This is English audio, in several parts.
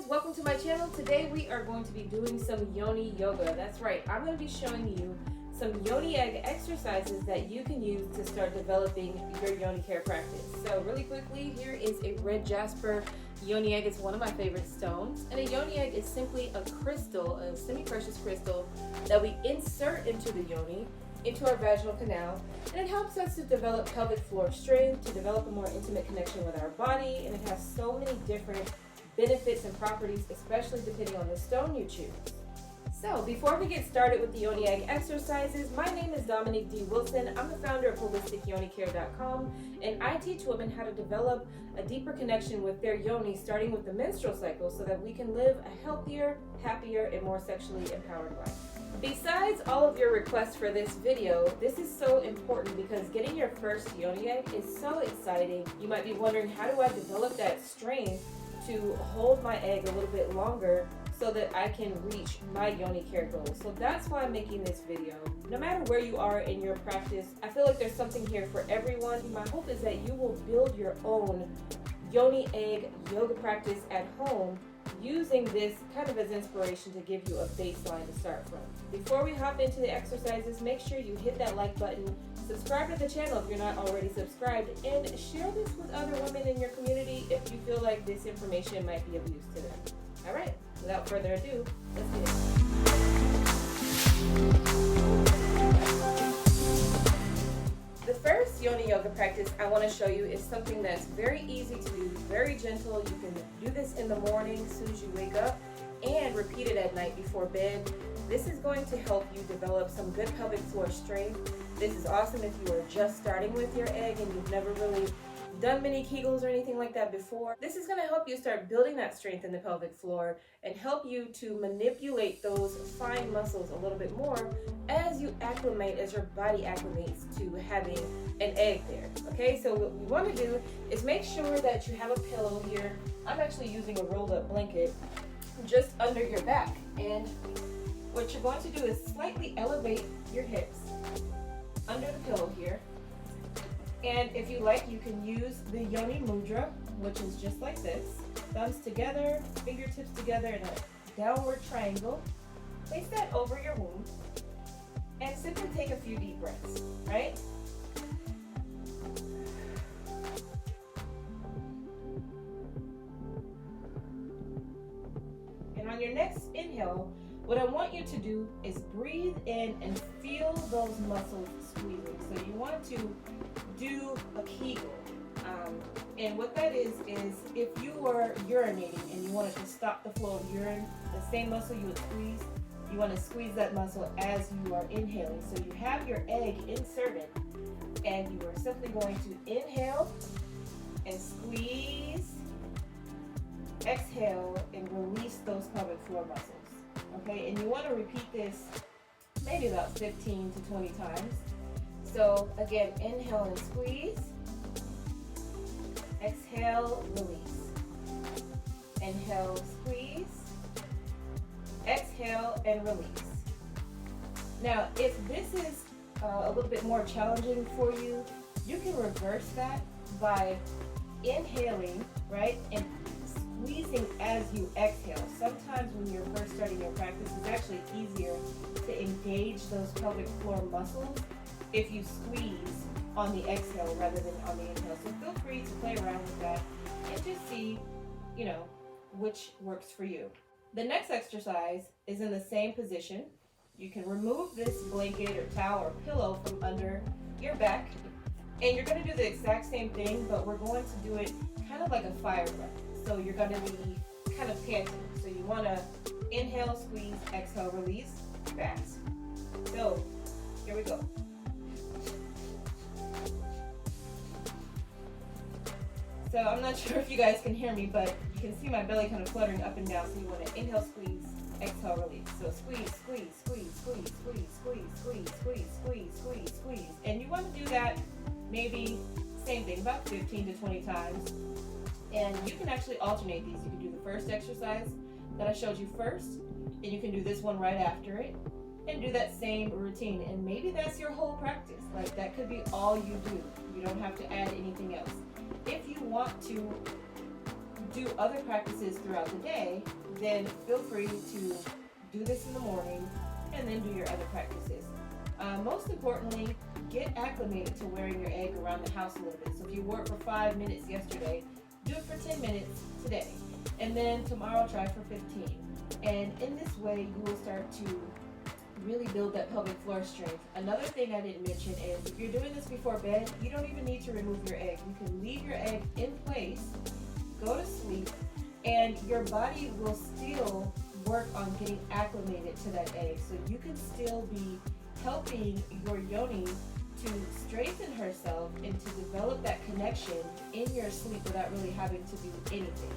welcome to my channel. Today we are going to be doing some Yoni yoga. That's right, I'm going to be showing you some Yoni Egg exercises that you can use to start developing your Yoni Care practice. So really quickly, here is a red jasper Yoni Egg. It's one of my favorite stones. And a Yoni Egg is simply a crystal, a semi-precious crystal that we insert into the yoni, into our vaginal canal, and it helps us to develop pelvic floor strength, to develop a more intimate connection with our body, and it has so many different benefits and properties, especially depending on the stone you choose. So before we get started with the Yoni Egg exercises, my name is Dominique D. I'm the founder of HolisticYoniCare.com, and I teach women how to develop a deeper connection with their yoni, starting with the menstrual cycle, so that we can live a healthier, happier, and more sexually empowered life. Besides all of your requests for this video, this is so important because getting your first Yoni Egg is so exciting. You might be wondering, how do I develop that strength to hold my egg a little bit longer so that I can reach my Yoni Care goals? So that's why I'm making this video. No matter where you are in your practice, I feel like there's something here for everyone. My hope is that you will build your own Yoni Egg yoga practice at home using this kind of as inspiration to give you a baseline to start from. Before we hop into the exercises, make sure you hit that like button, subscribe to the channel if you're not already subscribed, and share this with other women in your community if you feel like this information might be of use to them. All right, without further ado, let's get it. The first Yoni yoga practice I want to show you is something that's very easy to do, very gentle. You can do this in the morning as soon as you wake up and repeat it at night before bed. This is going to help you develop some good pelvic floor strength. This is awesome if you are just starting with your egg and you've never really done many Kegels or anything like that before. This is going to help you start building that strength in the pelvic floor and help you to manipulate those fine muscles a little bit more as you acclimate, as your body acclimates to having an egg there. Okay, so what we want to do is make sure that you have a pillow here. I'm actually using a rolled up blanket just under your back, and what you're going to do is slightly elevate your hips under the pillow here. And if you like, you can use the Yoni Mudra, which is just like this. Thumbs together, fingertips together in a downward triangle. Place that over your womb and simply take a few deep breaths, right? And on your next inhale, what I want you to do is breathe in and feel those muscles squeezing. So you want to do a Kegel. And what that is if you were urinating and you wanted to stop the flow of urine, the same muscle you would squeeze, you want to squeeze that muscle as you are inhaling. So you have your egg inserted and you are simply going to inhale and squeeze, exhale, and release those pelvic floor muscles. Okay, and you want to repeat this maybe about 15 to 20 times. So again, inhale and squeeze, exhale, release, inhale, squeeze, exhale, and release. Now, if this is a little bit more challenging for you, you can reverse that by inhaling, right, and squeezing as you exhale. Sometimes when you're first starting your practice, it's actually easier to engage those pelvic floor muscles if you squeeze on the exhale rather than on the inhale. So feel free to play around with that and just see, which works for you. The next exercise is in the same position. You can remove this blanket or towel or pillow from under your back, and you're going to do the exact same thing, but we're going to do it kind of like a fire breath. So you're going to be kind of panting. So you want to inhale, squeeze, exhale, release, fast. So here we go. So I'm not sure if you guys can hear me, but you can see my belly kind of fluttering up and down. So you want to inhale, squeeze, exhale, release. So squeeze, squeeze, squeeze, squeeze, squeeze, squeeze, squeeze, squeeze, squeeze, squeeze, squeeze. And you want to do that maybe same thing, about 15 to 20 times. And you can actually alternate these. You can do the first exercise that I showed you first, and you can do this one right after it, and do that same routine. And maybe that's your whole practice. Like, that could be all you do. You don't have to add anything else. If you want to do other practices throughout the day, then feel free to do this in the morning and then do your other practices. Most importantly, get acclimated to wearing your egg around the house a little bit. So if you wore it for 5 minutes yesterday, do it for 10 minutes today. And then tomorrow try for 15. And in this way, you will start to really build that pelvic floor strength. Another thing I didn't mention is if you're doing this before bed, you don't even need to remove your egg. You can leave your egg in place, go to sleep, and your body will still work on getting acclimated to that egg. So you can still be helping your yoni to strengthen herself and to develop that connection in your sleep without really having to do anything.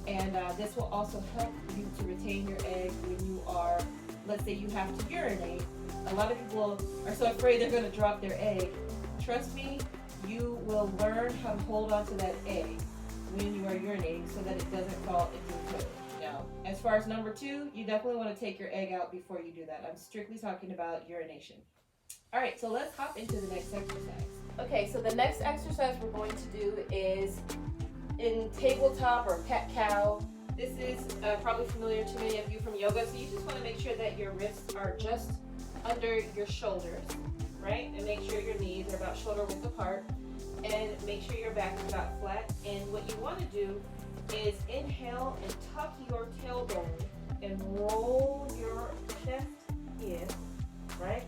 And this will also help you to retain your egg when you are, let's say you have to urinate. A lot of people are so afraid they're going to drop their egg. Trust me, you will learn how to hold on to that egg when you are urinating so that it doesn't fall into the toilet. Now, as far as number 2, you definitely want to take your egg out before you do that. I'm strictly talking about urination. All right, so let's hop into the next exercise. Okay, so the next exercise we're going to do is in tabletop or cat-cow. This is probably familiar to many of you from yoga, so you just want to make sure that your wrists are just under your shoulders, right? And make sure your knees are about shoulder width apart, and make sure your back is about flat. And what you want to do is inhale and tuck your tailbone and roll your chest in, right?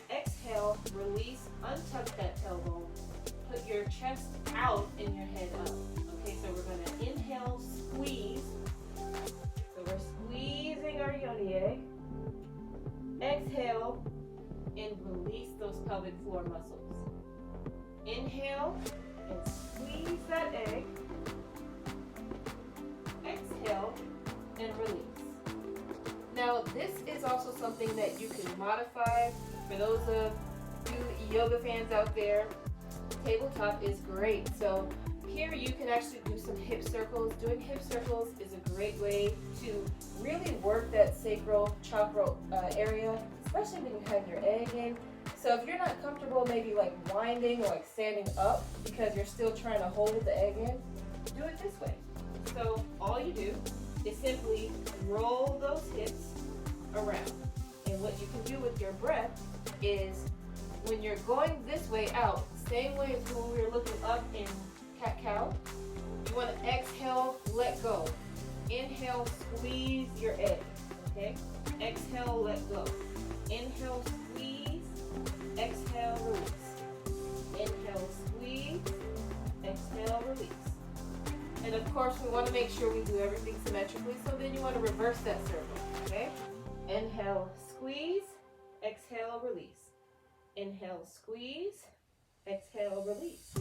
Exhale, release, untuck that tailbone, put your chest out and your head up. Okay, so we're going to inhale, squeeze. So we're squeezing our yoni egg. Exhale and release those pelvic floor muscles. Inhale and squeeze that egg. Exhale and release. Now, this is also something that you can modify. For those of you yoga fans out there, tabletop is great. So here you can actually do some hip circles. Doing hip circles is a great way to really work that sacral chakra area, especially when you have your egg in. So if you're not comfortable maybe like winding or like standing up because you're still trying to hold the egg in, do it this way. So all you do is simply roll those hips around. And what you can do with your breath is when you're going this way out, same way as when we were looking up in cat-cow, you want to exhale, let go. Inhale, squeeze your egg, okay? Exhale, let go. Inhale, squeeze, exhale, release. Inhale, squeeze, exhale, release. And of course, we want to make sure we do everything symmetrically, so then you want to reverse that circle, okay? Inhale, squeeze, exhale, release. Inhale, squeeze, exhale, release.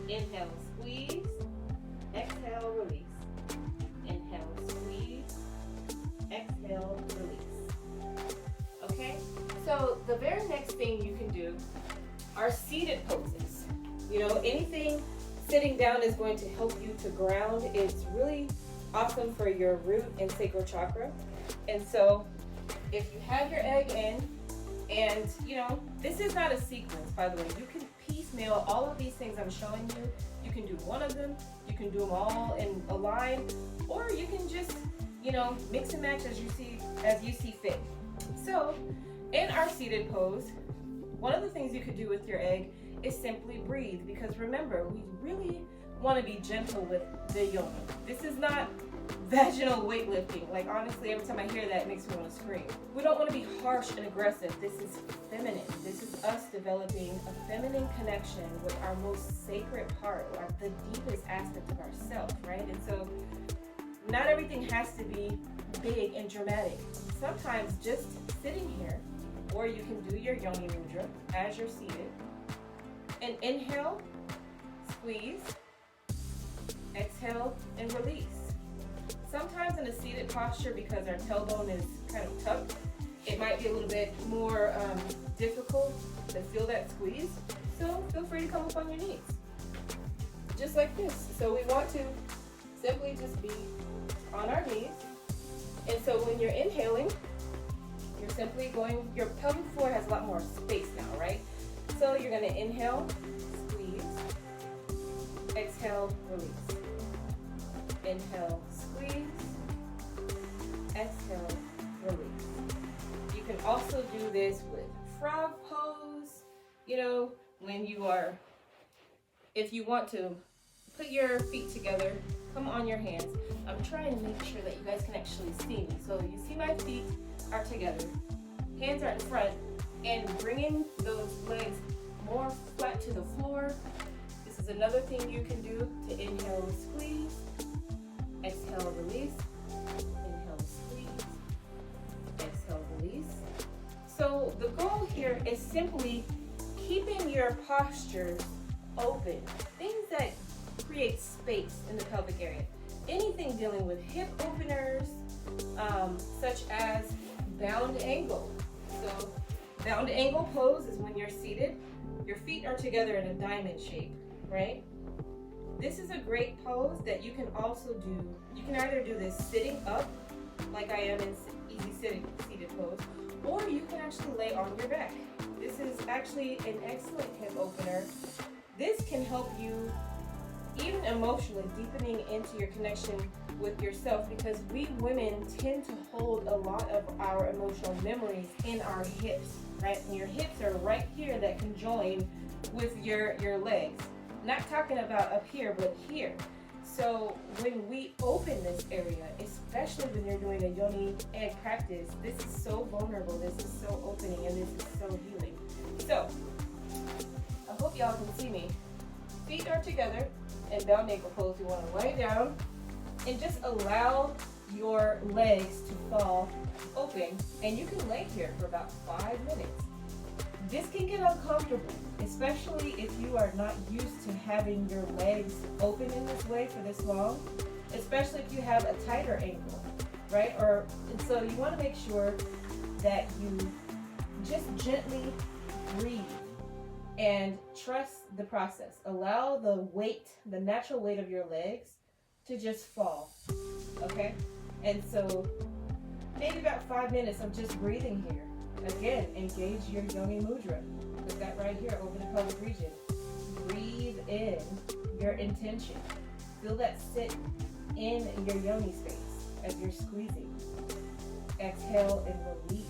Inhale, squeeze, exhale, release. Inhale, squeeze, exhale, release. Okay? So the very next thing you can do are seated poses. You know, anything sitting down is going to help you to ground. It's really awesome for your root and sacral chakra. And so if you have your egg in, and you know, this is not a sequence, by the way. You can piecemeal all of these things I'm showing you. You can do one of them, you can do them all in a line, or you can just, you know, mix and match as you see fit. So in our seated pose, one of the things you could do with your egg is simply breathe, because remember, we really want to be gentle with the yoni. This is not vaginal weightlifting. Like, honestly, every time I hear that, it makes me want to scream. We don't want to be harsh and aggressive. This is feminine. This is us developing a feminine connection with our most sacred part, or the deepest aspect of ourselves, right? And so not everything has to be big and dramatic. Sometimes just sitting here, or you can do your yoni mudra as you're seated, and inhale, squeeze, exhale, and release. Sometimes in a seated posture, because our tailbone is kind of tucked, it might be a little bit more difficult to feel that squeeze. So feel free to come up on your knees, just like this. So we want to simply just be on our knees. And so when you're inhaling, you're simply going, your pelvic floor has a lot more space now, right? So you're going to inhale, squeeze, exhale, release. Inhale, squeeze. Exhale, release. You can also do this with frog pose. You know, when you are, if you want to put your feet together, come on your hands. I'm trying to make sure that you guys can actually see me. So you see my feet are together, hands are in front, and bringing those legs more flat to the floor. This is another thing you can do to inhale, squeeze, exhale, release, inhale, squeeze, exhale, release. So the goal here is simply keeping your posture open, things that create space in the pelvic area. Anything dealing with hip openers, such as bound angle. So bound angle pose is when you're seated, your feet are together in a diamond shape, right? This is a great pose that you can also do. You can either do this sitting up, like I am in easy seated pose, or you can actually lay on your back. This is actually an excellent hip opener. This can help you even emotionally, deepening into your connection with yourself, because we women tend to hold a lot of our emotional memories in our hips, right? And your hips are right here that can join with your legs. Not talking about up here, but here. So when we open this area, especially when you're doing a Yoni Egg practice, this is so vulnerable, this is so opening, and this is so healing. So I hope y'all can see me. Feet are together in bound ankle pose. You want to lay down and just allow your legs to fall open, and you can lay here for about 5 minutes. This can get uncomfortable, especially if you are not used to having your legs open in this way for this long, especially if you have a tighter ankle, right? And so you want to make sure that you just gently breathe and trust the process. Allow the weight, the natural weight of your legs to just fall, okay? And so maybe about 5 minutes of just breathing here. Again, engage your Yoni Mudra. Put that right here over the pelvic region. Breathe in your intention. Feel that sit in your Yoni space as you're squeezing. Exhale and release.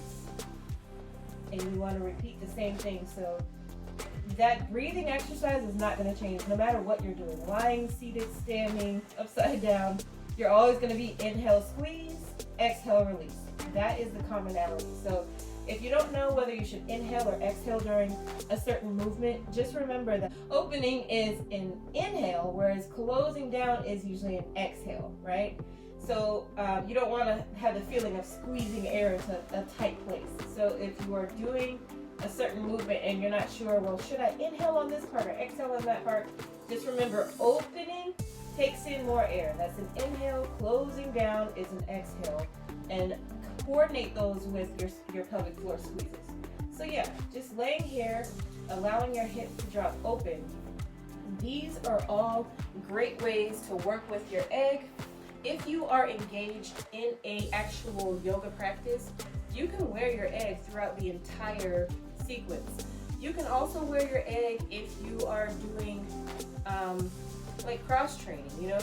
And you want to repeat the same thing. So that breathing exercise is not going to change no matter what you're doing. Lying, seated, standing, upside down. You're always going to be inhale, squeeze, exhale, release. That is the commonality. So if you don't know whether you should inhale or exhale during a certain movement, just remember that opening is an inhale, whereas closing down is usually an exhale, right? So you don't want to have the feeling of squeezing air into a tight place. So if you are doing a certain movement and you're not sure, well, should I inhale on this part or exhale on that part? Just remember, opening takes in more air. That's an inhale. Closing down is an exhale. And coordinate those with your pelvic floor squeezes. So yeah, just laying here, allowing your hips to drop open. These are all great ways to work with your egg. If you are engaged in an actual yoga practice, you can wear your egg throughout the entire sequence. You can also wear your egg if you are doing like cross training, you know.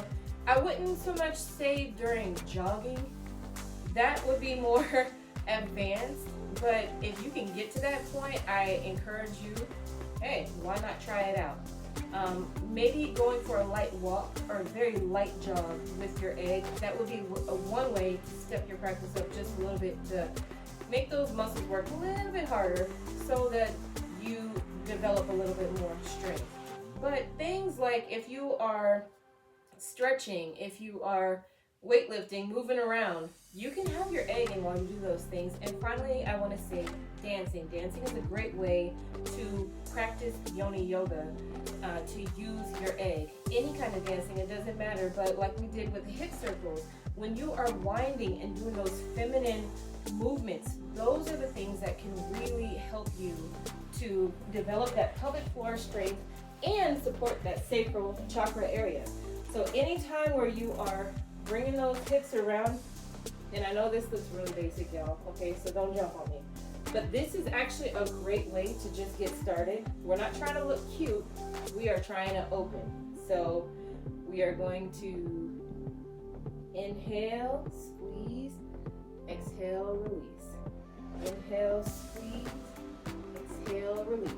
I wouldn't so much say during jogging. That would be more advanced, but if you can get to that point, I encourage you, hey, why not try it out? Maybe going for a light walk or a very light jog with your egg. That would be one way to step your practice up just a little bit, to make those muscles work a little bit harder so that you develop a little bit more strength. But things like if you are stretching, if you are weightlifting, moving around, you can have your egg in while you do those things. And finally, I want to say dancing. Dancing is a great way to practice Yoni yoga, to use your egg. Any kind of dancing, it doesn't matter, but like we did with the hip circles, when you are winding and doing those feminine movements, those are the things that can really help you to develop that pelvic floor strength and support that sacral chakra area. So anytime where you are bringing those hips around, and I know this looks really basic, y'all, okay, so don't jump on me, but this is actually a great way to just get started. We're not trying to look cute, we are trying to open. So we are going to Inhale, squeeze, exhale, release. Inhale, squeeze, exhale, release.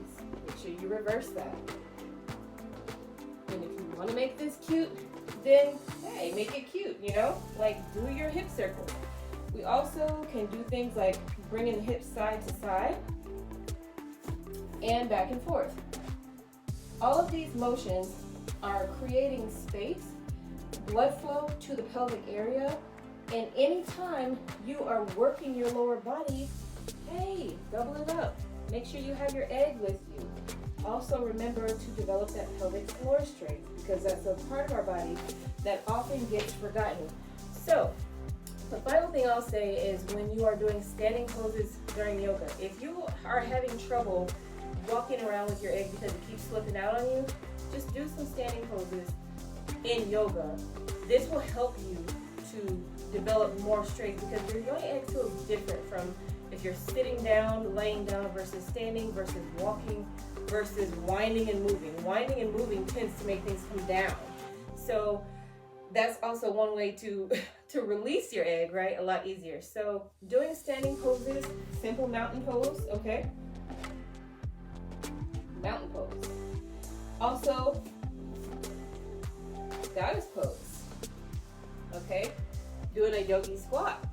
Make sure you reverse that. And if you want to make this cute, then hey, make it cute, you know? Like do your hip circle. We also can do things like bringing the hips side to side and back and forth. All of these motions are creating space, blood flow to the pelvic area, and anytime you are working your lower body, hey, double it up. Make sure you have your egg with you. Also remember to develop that pelvic floor strength because that's a part of our body that often gets forgotten. So, the final thing I'll say is when you are doing standing poses during yoga, if you are having trouble walking around with your egg because it keeps slipping out on you, just do some standing poses in yoga. This will help you to develop more strength because your yoni egg feels different from if you're sitting down, laying down versus standing versus walking versus winding and moving. Winding and moving tends to make things come down. So that's also one way to release your egg, right? A lot easier. So doing standing poses, simple mountain pose, okay? Mountain pose. Also, goddess pose, okay? Doing a yogi squat.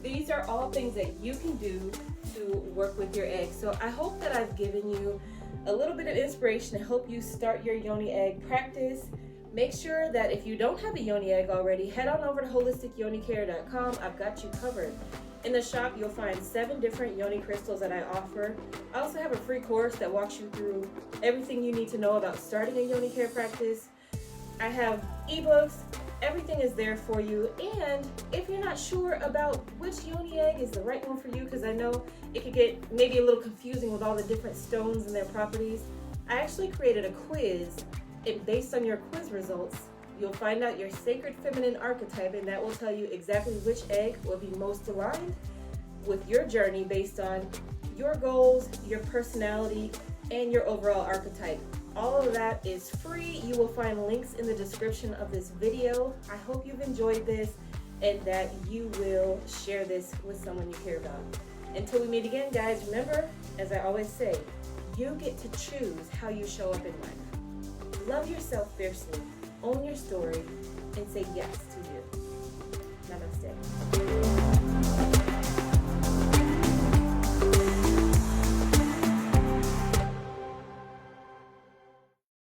These are all things that you can do to work with your egg. So I hope that I've given you a little bit of inspiration to help you start your yoni egg practice. Make sure that if you don't have a yoni egg already, head on over to holisticyonicare.com. I've got you covered. In the shop, you'll find 7 different yoni crystals that I offer. I also have a free course that walks you through everything you need to know about starting a yoni care practice. I have ebooks. Everything is there for you. And if you're not sure about which yoni egg is the right one for you, because I know it could get maybe a little confusing with all the different stones and their properties, I actually created a quiz. And based on your quiz results, you'll find out your sacred feminine archetype, and that will tell you exactly which egg will be most aligned with your journey based on your goals, your personality, and your overall archetype. All of that is free. You will find links in the description of this video. I hope you've enjoyed this and that you will share this with someone you care about. Until we meet again, guys, remember, as I always say, you get to choose how you show up in life. Love yourself fiercely, own your story, and say yes to you. Namaste.